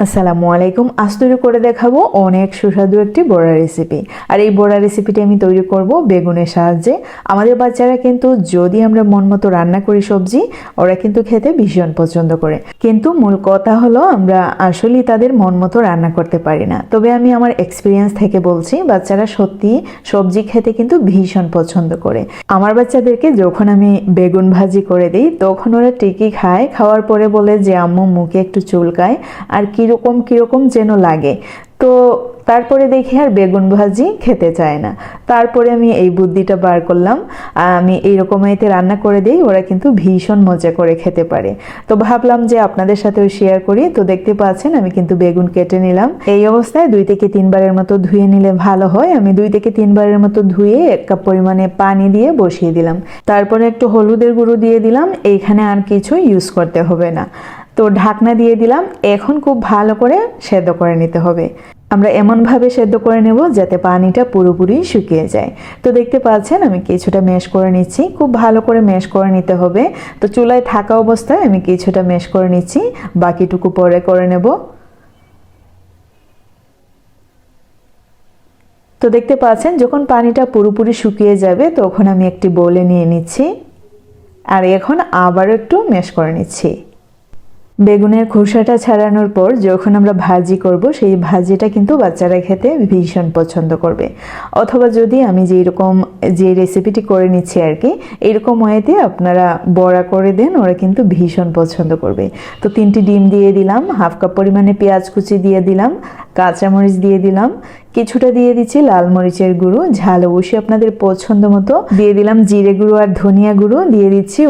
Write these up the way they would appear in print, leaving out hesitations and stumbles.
আসসালামু আলাইকুম। আজ তৈরি করে দেখাবো অনেক সুস্বাদু একটি বড়া রেসিপি। আর এই বড়া রেসিপিটি আমি তৈরি করব বেগুনের সাহায্যে। আমাদের বাচ্চারা কিন্তু যদি আমরা মন মতো রান্না করি সবজি, ওরা কিন্তু খেতে ভীষণ পছন্দ করে। কিন্তু মূল কথা হলো আমরা আসলেই তাদের মন মতো রান্না করতে পারি না। তবে আমি আমার এক্সপিরিয়েন্স থেকে বলছি, বাচ্চারা সত্যি সবজি খেতে কিন্তু ভীষণ পছন্দ করে। আমার বাচ্চাদেরকে যখন আমি বেগুন ভাজি করে দিই তখন ওরা ঠিকই খায়, খাওয়ার পরে বলে যে আম্মু মুখে একটু চুলকায় আর কিরকম যেন লাগে। তো তারপরে দেখি আর বেগুন ভাজি খেতে চায় না। তারপরে আমি এই বুদ্ধিটা বার করলাম, আমি এইরকম এতে রান্না করে দিই, ওরা কিন্তু ভীষণ মজা করে খেতে পারে। তো ভাবলাম যে আপনাদের সাথেও শেয়ার করি। তো দেখতে পাচ্ছেন আমি কিন্তু বেগুন কেটে নিলাম। এই অবস্থায় 2 থেকে 3 বারের মতো ধুয়ে নিলে ভালো হয়। আমি 2 থেকে 3 বারের মতো ধুয়ে 1 কাপ পরিমাণে পানি দিয়ে বসিয়ে দিলাম। তারপরে একটু হলুদের গুঁড়ো দিয়ে দিলাম। এইখানে আর কিছু ইউজ করতে হবে না। তো ঢাকনা দিয়ে দিলাম। এখন খুব ভালো করে সেদ্ধ করে নিতে হবে। আমরা এমনভাবে সেদ্ধ করে নেব যাতে পানিটা পুরোপুরি শুকিয়ে যায়। তো দেখতে পাচ্ছেন আমি কিছুটা ম্যাশ করে নিচ্ছি, খুব ভালো করে ম্যাশ করে নিতে হবে। তো চুলায় থাকা অবস্থায় আমি কিছুটা ম্যাশ করে নিচ্ছি, বাকিটুকু পরে করে নেব। তো দেখতে পাচ্ছেন যখন পানিটা পুরোপুরি শুকিয়ে যাবে তখন আমি একটি বোলে নিয়ে নিচ্ছি, আর এখন আবারও একটু ম্যাশ করে নিচ্ছি। বেগুনের খোসাটা ছাড়ানোর পর যখন আমরা ভাজি করব, সেই ভাজিটা কিন্তু বাচ্চারা খেতে ভীষণ পছন্দ করবে। অথবা যদি আমি যে রেসিপিটি করে নিচ্ছি আর কি, এইরকম ওয়েতে আপনারা বড়া করে দেন, ওরা কিন্তু ভীষণ পছন্দ করবে। তো 3টি ডিম দিয়ে দিলাম, হাফ কাপ পরিমাণে পেঁয়াজ কুচি দিয়ে দিলাম, কাঁচামরিচ দিয়ে দিলাম, কিছুটা দিয়ে দিচ্ছি লাল মরিচের গুঁড়ো, ঝাল অবশ্যই আপনাদের পছন্দ মতো দিয়ে দিলাম, জিরে গুঁড়ো আর ধনিয়া গুঁড়ো দিয়ে দিচ্ছি,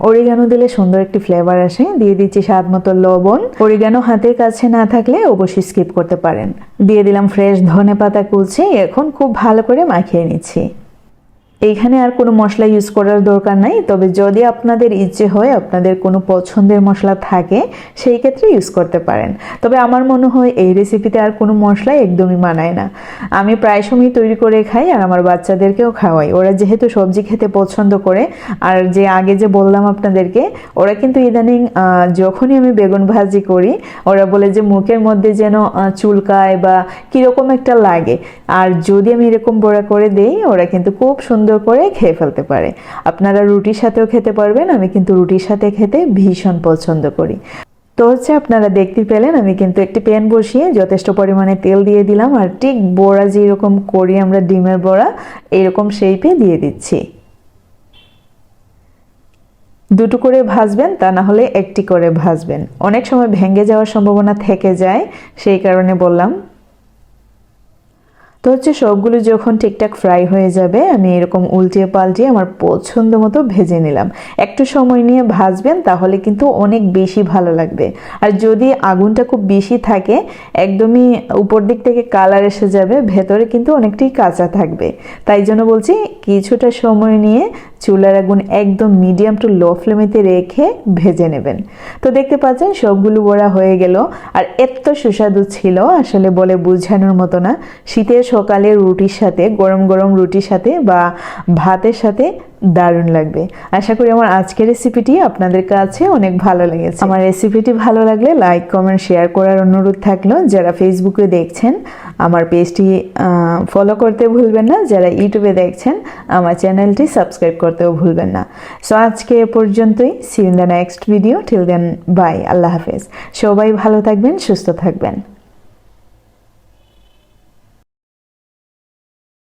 অরিগানো দিলে সুন্দর একটি ফ্লেভার আসে। দিয়ে দিচ্ছি স্বাদ মতো লবণ। অরিগানো হাতের কাছে না থাকলে অবশ্যই স্কিপ করতে পারেন। দিয়ে দিলাম ফ্রেশ ধনেপাতা কুচি। এখন খুব ভালো করে মাখিয়ে নিচ্ছি। এইখানে আর কোনো মশলা ইউজ করার দরকার নাই। তবে যদি আপনাদের ইচ্ছে হয়, আপনাদের কোনো পছন্দের মশলা থাকে, সেই ক্ষেত্রে ইউজ করতে পারেন। তবে আমার মনে হয় এই রেসিপিতে আর কোনো মশলা একদমই মানায় না। আমি প্রায় সময় তৈরি করে খাই আর আমার বাচ্চাদেরকেও খাওয়াই। ওরা যেহেতু সবজি খেতে পছন্দ করে, আর যে আগে যে বললাম আপনাদেরকে, ওরা কিন্তু ইদানিং যখনই আমি বেগুন ভাজি করি ওরা বলে যে মুখের মধ্যে যেন চুলকায় বা কীরকম একটা লাগে। আর যদি আমি এরকম বড়া করে দেই, ওরা কিন্তু খুব সুন্দর করে খেয়ে ফেলতে পারে। আপনারা রুটির সাথেও খেতে পারবেন। আমি কিন্তু রুটির সাথে খেতে ভীষণ পছন্দ করি। তো আপনারা দেখতে পেলেন আমি কিন্তু একটি প্যান বসিয়ে যথেষ্ট পরিমাণে তেল দিয়ে দিলাম, আর ঠিক বড়া যেরকম করি আমরা ডিমের বড়া, এরকম শেপে দিয়ে দিচ্ছি। 2টো করে ভাজবেন, তা না হলে একটি করে ভাজবেন। অনেক সময় ভেঙে যাওয়ার সম্ভাবনা থেকে যায়, সেই কারণে বললাম। তো সবগুলো যখন ঠিকঠাক ফ্রাই হয়ে যাবে, আমি এরকম উল্টিয়ে পাল্টিয়ে আমার পছন্দ মতো ভেজে নিলাম। একটু সময় নিয়ে ভাজবেন, তাহলে কিন্তু অনেক বেশি ভালো লাগবে। আর যদি আগুনটা খুব বেশি থাকে, একদমই উপর দিক থেকে কালার এসে যাবে, ভেতরে কিন্তু অনেকটাই কাঁচা থাকবে। তাই জন্য বলছি কিছুটা সময় নিয়ে চুলার আগুন একদম মিডিয়াম টু লো ফ্লেমেতে রেখে ভেজে নেবেন। তো দেখতে পাচ্ছেন সবগুলো বড়া হয়ে গেল। আর এত সুস্বাদু ছিল, আসলে বলে বোঝানোর মতো না। শীতের সকালে রুটির সাথে, গরম গরম রুটির সাথে বা ভাতের সাথে দারুণ লাগবে। আশা করি আমার আজকের রেসিপিটি আপনাদের কাছে অনেক ভালো লেগেছে। আমার রেসিপিটি ভালো লাগলে লাইক কমেন্ট শেয়ার করার অনুরোধ থাকলো। যারা ফেসবুকে দেখছেন আমার পেজটি ফলো করতে ভুলবেন না। যারা ইউটিউবে দেখছেন আমার চ্যানেলটি সাবস্ক্রাইব করতেও ভুলবেন না। সো আজকে এ পর্যন্তই। See you in the next video. Till then bye. আল্লাহ হাফেজ। সবাই ভালো থাকবেন, সুস্থ থাকবেন।